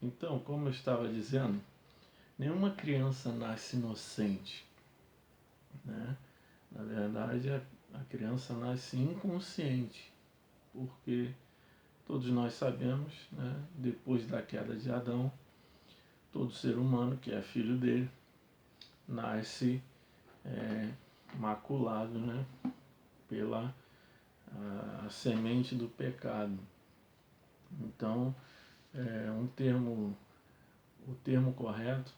Então, como eu estava dizendo, nenhuma criança nasce inocente, né? Na verdade, a criança nasce inconsciente, porque todos nós sabemos, né, depois da queda de Adão, todo ser humano que é filho dele nasce maculado, né, pela a semente do pecado. Então, o termo correto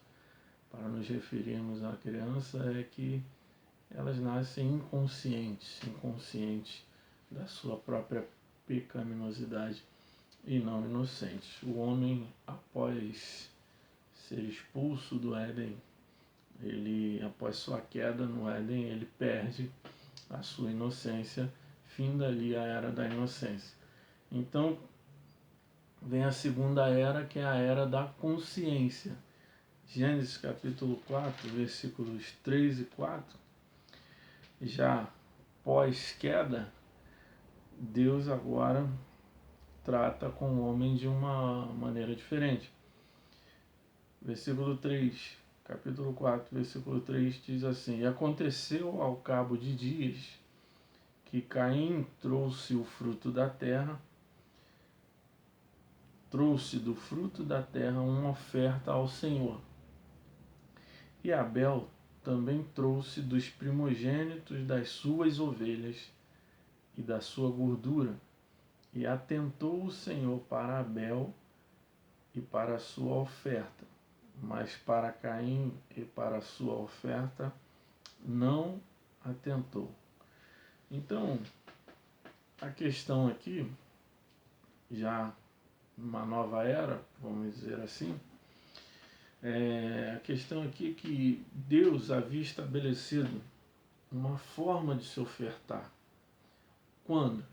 para nos referirmos à criança é que elas nascem inconscientes da sua própria pecaminosidade e não inocentes. O homem, após ser expulso do Éden, após sua queda no Éden, ele perde a sua inocência, finda ali a era da inocência. Então, vem a segunda era, que é a era da consciência. Gênesis capítulo 4, versículos 3 e 4, já pós-queda, Deus agora trata com o homem de uma maneira diferente. Versículo 3, capítulo 4, versículo 3 diz assim: E aconteceu ao cabo de dias que Caim trouxe o fruto da terra, trouxe do fruto da terra uma oferta ao Senhor. E Abel também trouxe dos primogênitos das suas ovelhas e da sua gordura. E atentou o Senhor para Abel e para a sua oferta, mas para Caim e para a sua oferta não atentou. Então, a questão aqui, já numa nova era, vamos dizer assim, a questão aqui é que Deus havia estabelecido uma forma de se ofertar. Quando?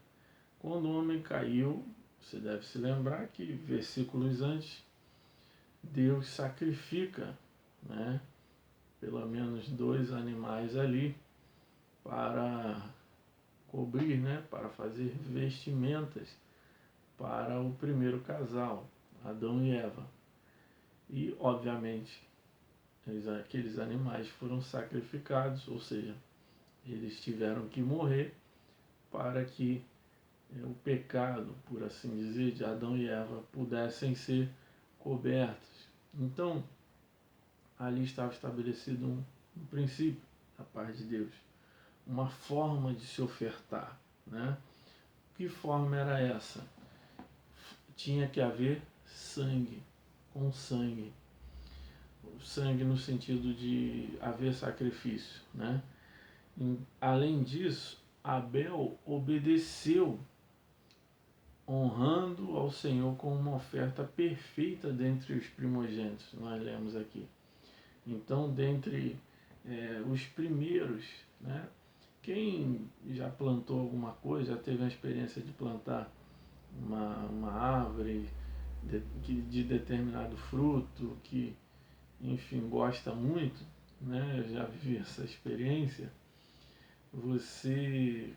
Quando o homem caiu, você deve se lembrar que versículos antes, Deus sacrifica, né, pelo menos 2 animais ali para cobrir, né, para fazer vestimentas para o primeiro casal, Adão e Eva. E, obviamente, aqueles animais foram sacrificados, ou seja, eles tiveram que morrer para que o pecado, por assim dizer, de Adão e Eva pudessem ser cobertos. Então, ali estava estabelecido um princípio da parte de Deus, uma forma de se ofertar, né? Que forma era essa? Tinha que haver sangue, com sangue. Sangue no sentido de haver sacrifício, né? Além disso, Abel obedeceu, honrando ao Senhor com uma oferta perfeita dentre os primogênitos, nós lemos aqui. Então, dentre os primeiros, né? Quem já plantou alguma coisa, já teve a experiência de plantar uma árvore de determinado fruto, que, enfim, gosta muito, né? Eu já vivi essa experiência. Você,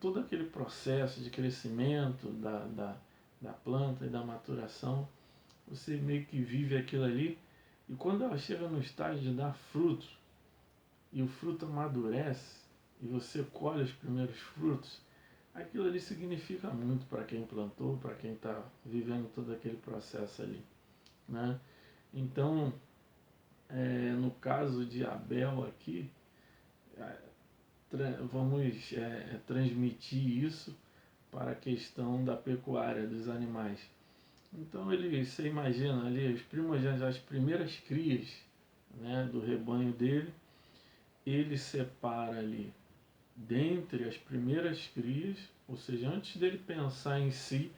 todo aquele processo de crescimento da planta e da maturação, você meio que vive aquilo ali, e quando ela chega no estágio de dar frutos, e o fruto amadurece, e você colhe os primeiros frutos, aquilo ali significa muito para quem plantou, para quem está vivendo todo aquele processo ali, né? Então, no caso de Abel aqui, vamos transmitir isso para a questão da pecuária, dos animais. Então, você imagina ali os primogênitos, as primeiras crias, né, do rebanho dele, ele separa ali, dentre as primeiras crias, ou seja, antes dele pensar em si,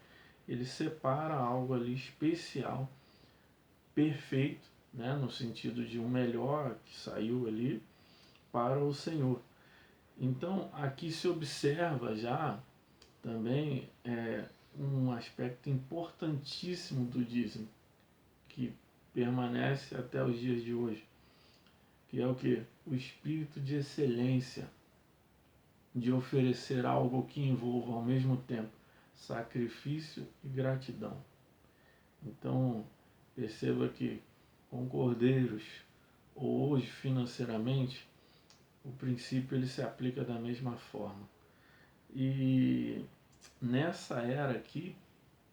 ele separa algo ali especial, perfeito, né, no sentido de um melhor que saiu ali para o Senhor. Então, aqui se observa já também um aspecto importantíssimo do dízimo, que permanece até os dias de hoje, que é o que? O espírito de excelência, de oferecer algo que envolva ao mesmo tempo sacrifício e gratidão. Então, perceba que com cordeiros ou hoje financeiramente, o princípio ele se aplica da mesma forma. E nessa era aqui,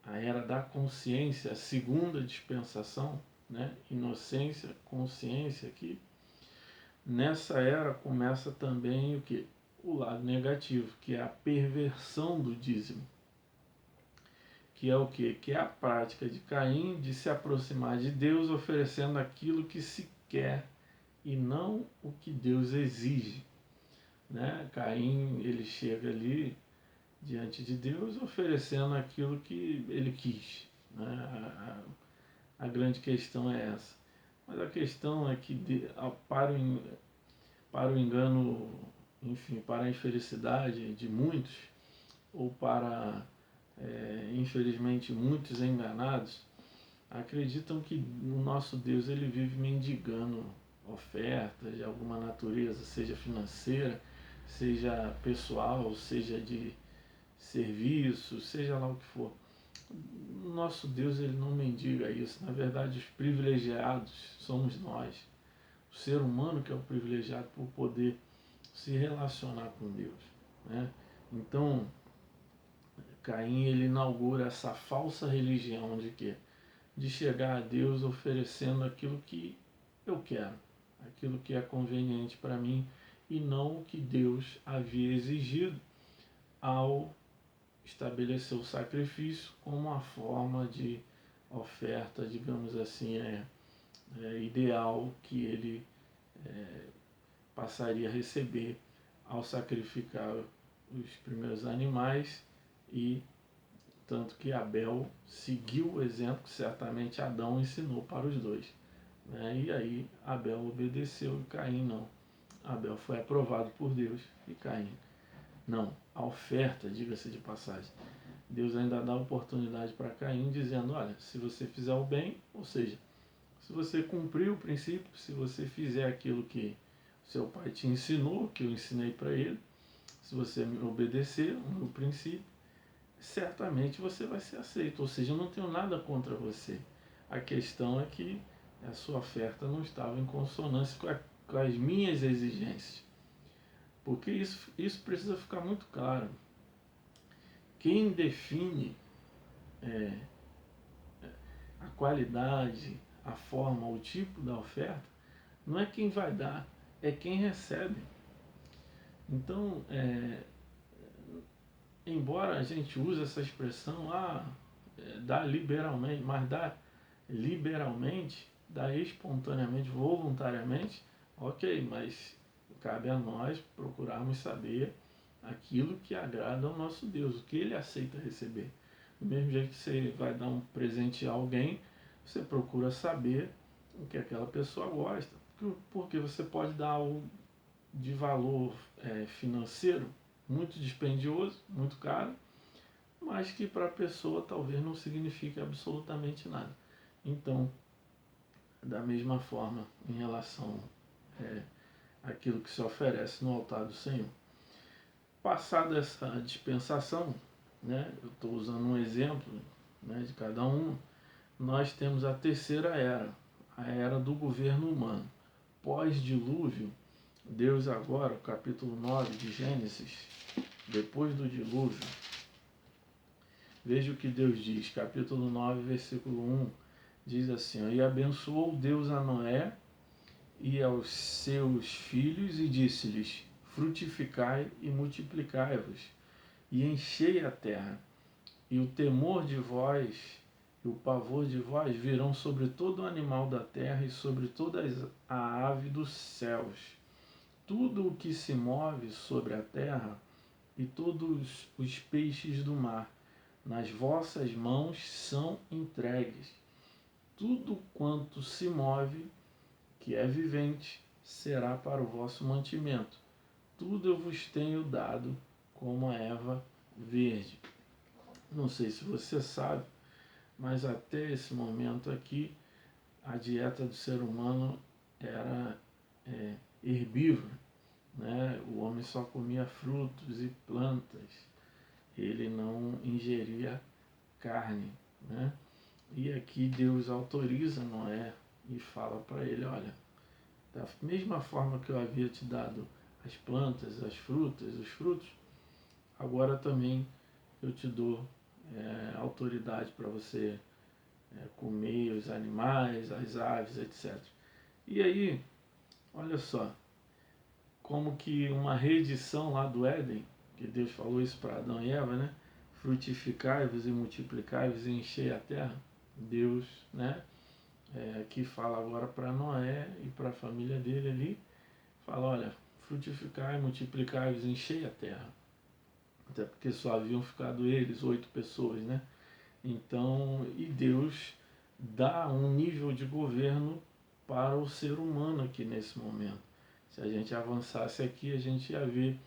a era da consciência, a segunda dispensação, né? Inocência, consciência aqui, nessa era começa também o que? O lado negativo, que é a perversão do dízimo. Que é o quê? Que é a prática de Caim de se aproximar de Deus oferecendo aquilo que se quer e não o que Deus exige. Né? Caim, ele chega ali diante de Deus oferecendo aquilo que ele quis. Né? A grande questão é essa. Mas a questão é que para o engano, enfim, para a infelicidade de muitos, ou para, infelizmente, muitos enganados, acreditam que o nosso Deus ele vive mendigando ofertas de alguma natureza, seja financeira, seja pessoal, seja de serviço, seja lá o que for. O nosso Deus ele não mendiga isso. Na verdade, os privilegiados somos nós. O ser humano que é o privilegiado por poder se relacionar com Deus. Né? Então, Caim ele inaugura essa falsa religião de quê? De chegar a Deus oferecendo aquilo que eu quero, aquilo que é conveniente para mim e não o que Deus havia exigido ao estabelecer o sacrifício como uma forma de oferta, digamos assim, ideal que ele passaria a receber ao sacrificar os primeiros animais e tanto que Abel seguiu o exemplo que certamente Adão ensinou para os dois. Né? E aí Abel obedeceu e Caim não. Abel foi aprovado por Deus e Caim não. A oferta, diga-se de passagem. Deus ainda dá oportunidade para Caim dizendo, olha, se você fizer o bem, ou seja, se você cumprir o princípio, se você fizer aquilo que seu pai te ensinou, que eu ensinei para ele, se você me obedecer no princípio, certamente você vai ser aceito. Ou seja, eu não tenho nada contra você. A questão é que a sua oferta não estava em consonância com as minhas exigências. Porque isso precisa ficar muito claro. Quem define a qualidade, a forma, o tipo da oferta, não é quem vai dar, é quem recebe. Então, embora a gente use essa expressão, dá liberalmente, mas dá liberalmente, dá espontaneamente, voluntariamente, ok, mas cabe a nós procurarmos saber aquilo que agrada ao nosso Deus, o que ele aceita receber. Do mesmo jeito que você vai dar um presente a alguém, você procura saber o que aquela pessoa gosta, porque você pode dar algo de valor financeiro muito dispendioso, muito caro, mas que para a pessoa talvez não signifique absolutamente nada. Então, da mesma forma, em relação àquilo que se oferece no altar do Senhor. Passada essa dispensação, né, eu estou usando um exemplo, né, de cada um, nós temos a terceira era, a era do governo humano. Pós-dilúvio, Deus agora, capítulo 9 de Gênesis, depois do dilúvio, veja o que Deus diz, capítulo 9, versículo 1, diz assim, e abençoou Deus a Noé e aos seus filhos e disse-lhes, frutificai e multiplicai-vos, e enchei a terra, e o temor de vós e o pavor de vós virão sobre todo animal da terra e sobre toda a ave dos céus. Tudo o que se move sobre a terra e todos os peixes do mar, nas vossas mãos são entregues. Tudo quanto se move, que é vivente, será para o vosso mantimento. Tudo eu vos tenho dado como a erva verde. Não sei se você sabe, mas até esse momento aqui, a dieta do ser humano era herbívora. Né? O homem só comia frutos e plantas. Ele não ingeria carne. Né? E aqui Deus autoriza Noé e fala para ele, olha, da mesma forma que eu havia te dado as plantas, as frutas, os frutos, agora também eu te dou autoridade para você comer os animais, as aves, etc. E aí, olha só, como que uma reedição lá do Éden, que Deus falou isso para Adão e Eva, né? Frutificai-vos e multiplicai-vos e enchei a terra. Deus, né? Que fala agora para Noé e para a família dele ali, fala, olha, frutificai, multiplicai-vos, enchei a terra. Até porque só haviam ficado eles, 8 pessoas, né? Então, e Deus dá um nível de governo para o ser humano aqui nesse momento. Se a gente avançasse aqui, a gente ia ver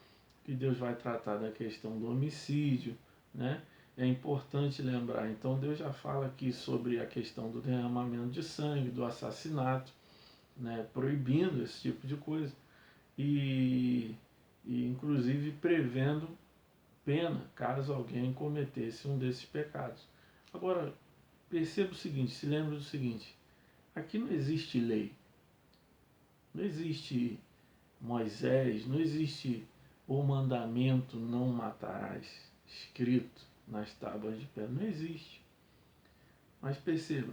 que Deus vai tratar da questão do homicídio, né? É importante lembrar, então Deus já fala aqui sobre a questão do derramamento de sangue, do assassinato, né? Proibindo esse tipo de coisa e, e inclusive prevendo pena caso alguém cometesse um desses pecados. Agora, perceba o seguinte, se lembre do seguinte, aqui não existe lei, não existe Moisés, não existe o mandamento não matarás escrito nas tábuas de pedra, não existe. Mas perceba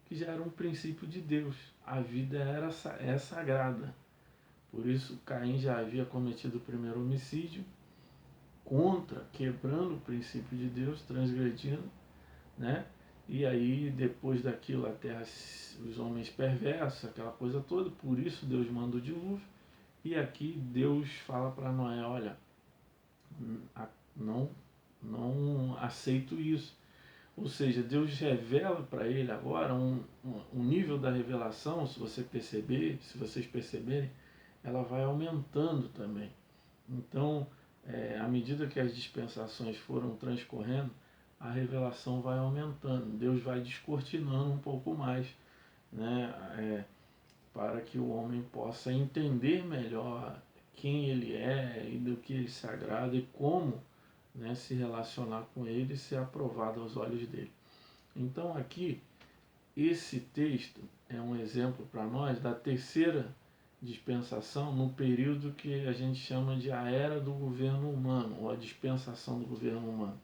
que já era um princípio de Deus, a vida é sagrada. Por isso Caim já havia cometido o primeiro homicídio, quebrando o princípio de Deus, transgredindo, né? E aí, depois daquilo, a terra, os homens perversos, aquela coisa toda, por isso Deus manda o dilúvio. E aqui Deus fala para Noé, olha, não, não aceito isso. Ou seja, Deus revela para ele agora um nível da revelação, se você perceber, se vocês perceberem, ela vai aumentando também. Então, à medida que as dispensações foram transcorrendo, a revelação vai aumentando, Deus vai descortinando um pouco mais, né, para que o homem possa entender melhor quem ele é e do que ele se agrada e como, né, se relacionar com ele e ser aprovado aos olhos dele. Então aqui, esse texto é um exemplo para nós da terceira dispensação no período que a gente chama de a era do governo humano, ou a dispensação do governo humano.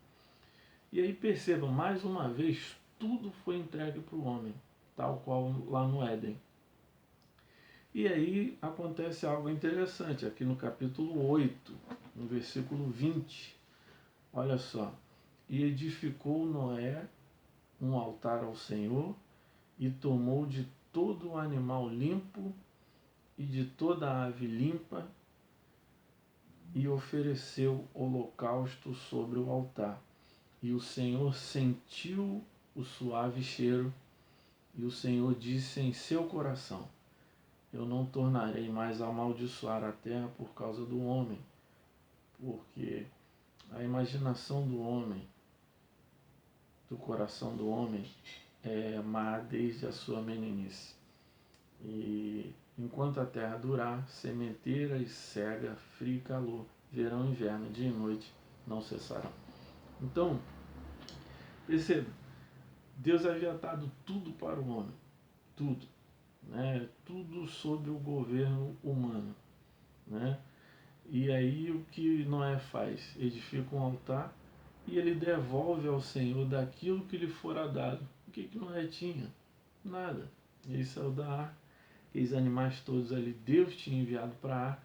E aí perceba, mais uma vez, tudo foi entregue para o homem, tal qual lá no Éden. E aí acontece algo interessante, aqui no capítulo 8, no versículo 20. Olha só. E edificou Noé um altar ao Senhor, e tomou de todo o animal limpo e de toda a ave limpa, e ofereceu holocausto sobre o altar. E o Senhor sentiu o suave cheiro, e o Senhor disse em seu coração, eu não tornarei mais a amaldiçoar a terra por causa do homem, porque a imaginação do homem, do coração do homem, é má desde a sua meninice. E enquanto a terra durar, sementeira e cega, frio e calor, verão e inverno, dia e noite, não cessarão. Então, perceba, Deus havia dado tudo para o homem, tudo, né? Tudo sob o governo humano, né? E aí o que Noé faz? Edifica um altar e ele devolve ao Senhor daquilo que lhe fora dado. O que Noé tinha? Nada. Ele saiu da arca, aqueles animais todos ali, Deus tinha enviado para a arca.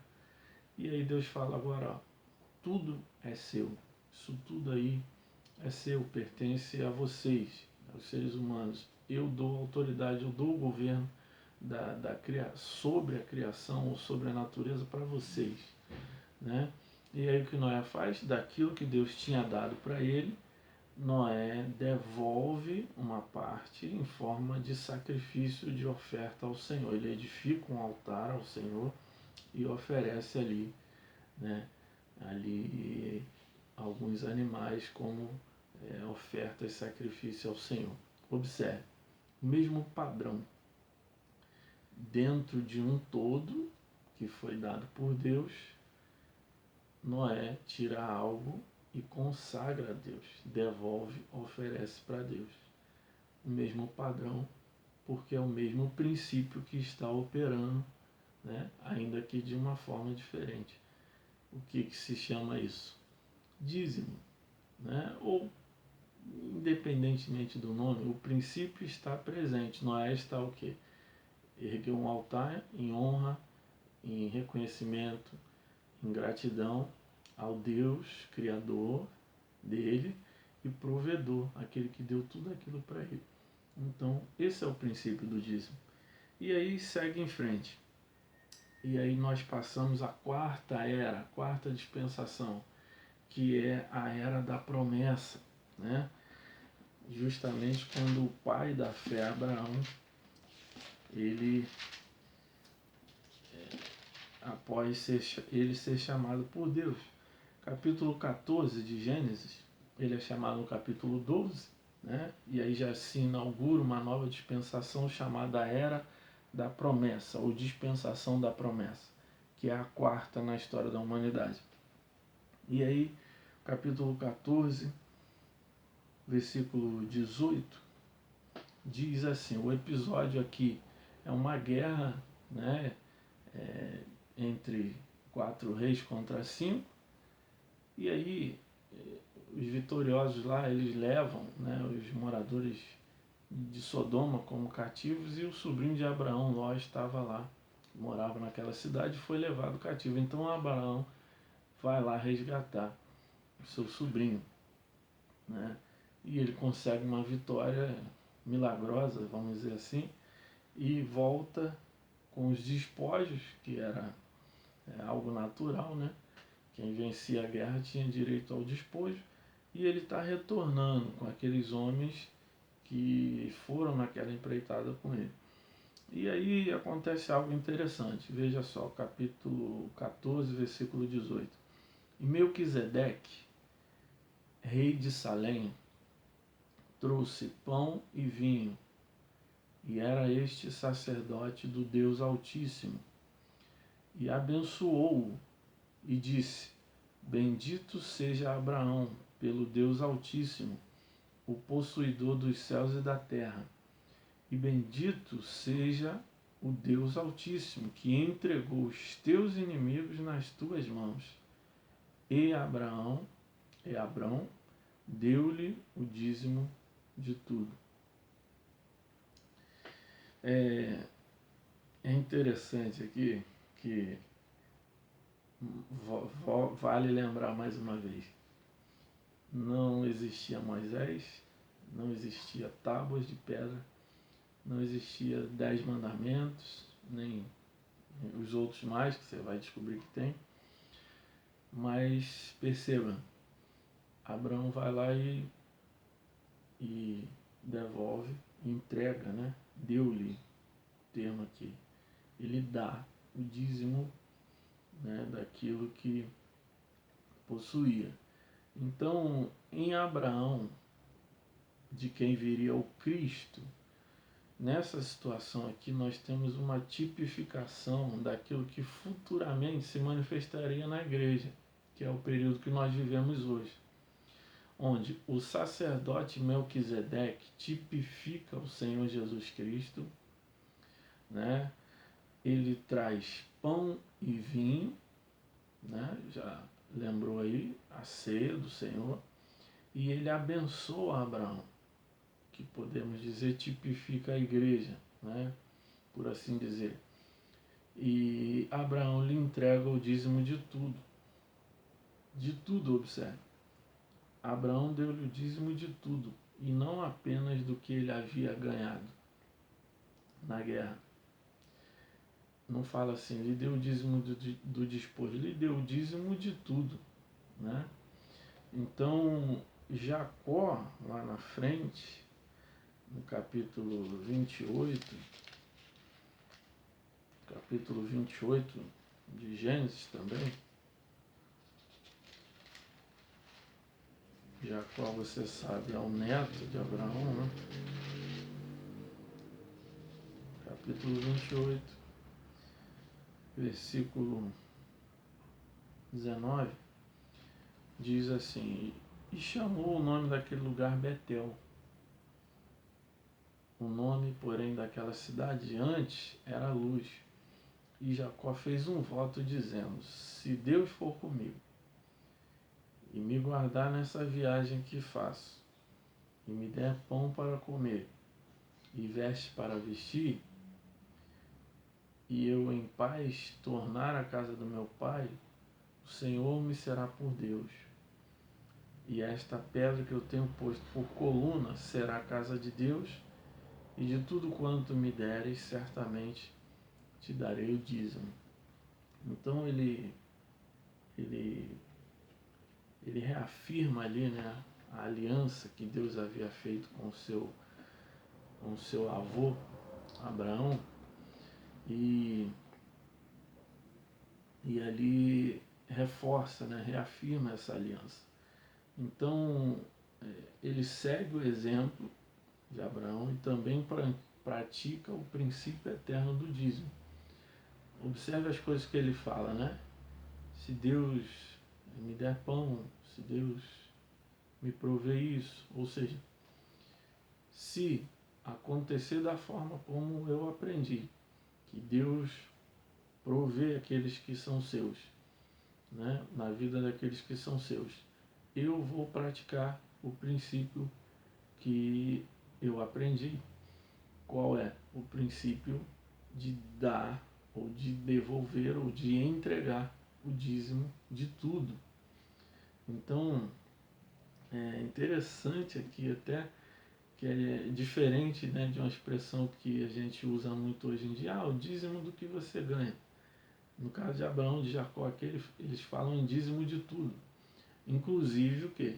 E aí Deus fala agora, ó, tudo é seu. Isso tudo aí é seu, pertence a vocês, aos seres humanos. Eu dou autoridade, eu dou o governo sobre a criação ou sobre a natureza para vocês, né? E aí o que Noé faz? Daquilo que Deus tinha dado para ele, Noé devolve uma parte em forma de sacrifício, de oferta ao Senhor. Ele edifica um altar ao Senhor e oferece ali, né, ali alguns animais como oferta e sacrifício ao Senhor. Observe, o mesmo padrão dentro de um todo que foi dado por Deus, Noé tira algo e consagra a Deus, devolve, oferece para Deus. o mesmo padrão, porque é o mesmo princípio que está operando, né? Ainda que de uma forma diferente. O que se chama isso? Dízimo, né? Ou, independentemente do nome, o princípio está presente. Noé está o quê? Ergueu um altar em honra, em reconhecimento, em gratidão ao Deus Criador dele e provedor, aquele que deu tudo aquilo para ele. Então, esse é o princípio do dízimo. E aí segue em frente. E aí nós passamos à quarta era, a quarta dispensação, que é a era da promessa, né? Justamente quando o pai da fé, Abraão, ele, após ele ser chamado por Deus. Capítulo 14 de Gênesis, ele é chamado no capítulo 12, né? E aí já se inaugura uma nova dispensação chamada Era da Promessa, ou Dispensação da Promessa, que é a quarta na história da humanidade. E aí, capítulo 14, versículo 18, diz assim, o episódio aqui é uma guerra, né, entre 4 reis contra 5, e aí os vitoriosos lá, eles levam, né, os moradores de Sodoma como cativos, e o sobrinho de Abraão, Ló, estava lá, morava naquela cidade e foi levado cativo. Então Abraão vai lá resgatar o seu sobrinho, né? E ele consegue uma vitória milagrosa, vamos dizer assim, e volta com os despojos, que era algo natural, né? Quem vencia a guerra tinha direito ao despojo, e ele está retornando com aqueles homens que foram naquela empreitada com ele. E aí acontece algo interessante. Veja só, capítulo 14, versículo 18. E Melquisedeque, rei de Salém, trouxe pão e vinho, e era este sacerdote do Deus Altíssimo, e abençoou-o, e disse, bendito seja Abraão pelo Deus Altíssimo, o possuidor dos céus e da terra, e bendito seja o Deus Altíssimo, que entregou os teus inimigos nas tuas mãos. E Abrão deu-lhe o dízimo de tudo. É interessante aqui que vale lembrar mais uma vez, não existia Moisés, não existia tábuas de pedra, não existia 10 mandamentos, nem os outros mais que você vai descobrir que tem. Mas perceba, Abraão vai lá e devolve, entrega, né? Deu-lhe, termo aqui, ele dá o dízimo, né, daquilo que possuía. Então, em Abraão, de quem viria o Cristo, nessa situação aqui nós temos uma tipificação daquilo que futuramente se manifestaria na igreja, que é o período que nós vivemos hoje, onde o sacerdote Melquisedeque tipifica o Senhor Jesus Cristo, né? Ele traz pão e vinho, né? Já lembrou aí a ceia do Senhor, e ele abençoa Abraão, que podemos dizer tipifica a igreja, né? Por assim dizer. E Abraão lhe entrega o dízimo de tudo, observe. Abraão deu-lhe o dízimo de tudo, e não apenas do que ele havia ganhado na guerra. Não fala assim, lhe deu o dízimo do despojo, lhe deu o dízimo de tudo, né? Então, Jacó, lá na frente, no capítulo 28 de Gênesis também, Jacó, você sabe, é o neto de Abraão, né? Capítulo 28, versículo 19, diz assim, e chamou o nome daquele lugar Betel, O nome, porém, daquela cidade antes era Luz. E Jacó fez um voto dizendo: se Deus for comigo e me guardar nessa viagem que faço, e me der pão para comer e veste para vestir, e eu em paz tornar a casa do meu pai, o Senhor me será por Deus. E esta pedra que eu tenho posto por coluna será a casa de Deus, e de tudo quanto me deres, certamente te darei o dízimo. Então ele, ele reafirma ali, né, a aliança que Deus havia feito com o seu avô Abraão, e ali reforça, né, reafirma essa aliança. Então ele segue o exemplo de Abraão e também pratica o princípio eterno do dízimo. Observe as coisas que ele fala, né? Se Deus me der pão, se Deus me prover isso, ou seja, se acontecer da forma como eu aprendi, que Deus provê aqueles que são seus, né? Na vida daqueles que são seus, eu vou praticar o princípio que eu aprendi. Qual é? O princípio de dar, ou de devolver, ou de entregar o dízimo de tudo. Então, é interessante aqui até, que é diferente, né, de uma expressão que a gente usa muito hoje em dia, o dízimo do que você ganha. No caso de Abraão, de Jacó, aqui eles falam em dízimo de tudo. Inclusive o quê?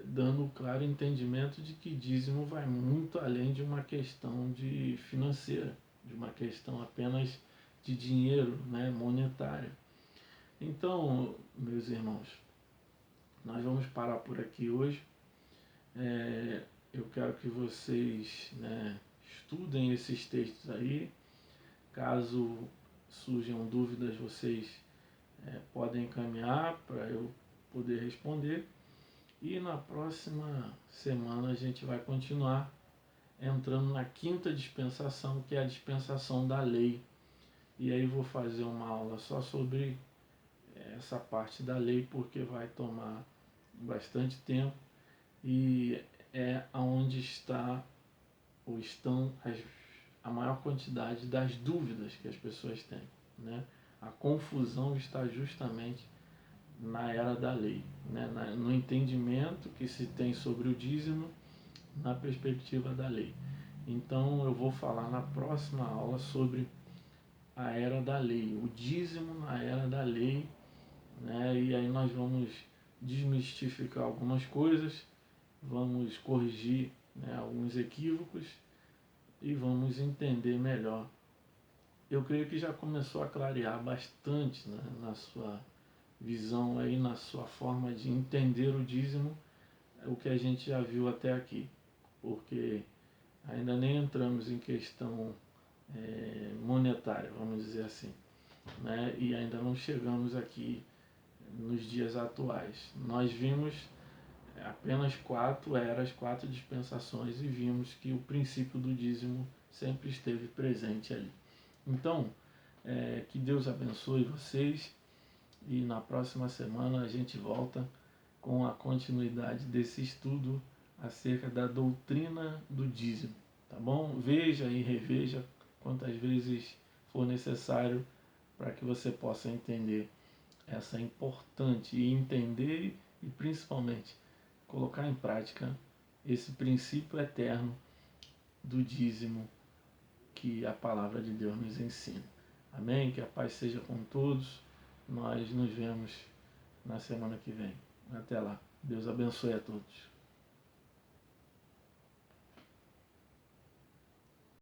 Dando o claro entendimento de que dízimo vai muito além de uma questão de financeira, de uma questão apenas de dinheiro, né, monetária. Então, meus irmãos, nós vamos parar por aqui hoje. Eu quero que vocês, né, estudem esses textos aí. Caso surjam dúvidas, vocês podem encaminhar para eu poder responder. E na próxima semana a gente vai continuar entrando na quinta dispensação, que é a dispensação da lei. E aí vou fazer uma aula só sobre essa parte da lei, porque vai tomar bastante tempo e é onde está ou estão a maior quantidade das dúvidas que as pessoas têm, né? A confusão está justamente na era da lei, né? No entendimento que se tem sobre o dízimo na perspectiva da lei. Então eu vou falar na próxima aula sobre a era da lei, o dízimo na era da lei, né? E aí nós vamos desmistificar algumas coisas, vamos corrigir, né, alguns equívocos e vamos entender melhor. Eu creio que já começou a clarear bastante, né, na sua visão aí, na sua forma de entender o dízimo, o que a gente já viu até aqui, porque ainda nem entramos em questão monetária, vamos dizer assim, né? E ainda não chegamos aqui nos dias atuais. Nós vimos apenas 4 eras, 4 dispensações e vimos que o princípio do dízimo sempre esteve presente ali. Então, que Deus abençoe vocês e na próxima semana a gente volta com a continuidade desse estudo acerca da doutrina do dízimo, tá bom? Veja e reveja quantas vezes for necessário para que você possa entender essa importante e entender e principalmente colocar em prática esse princípio eterno do dízimo que a palavra de Deus nos ensina. Amém? Que a paz seja com todos. Nós nos vemos na semana que vem. Até lá. Deus abençoe a todos.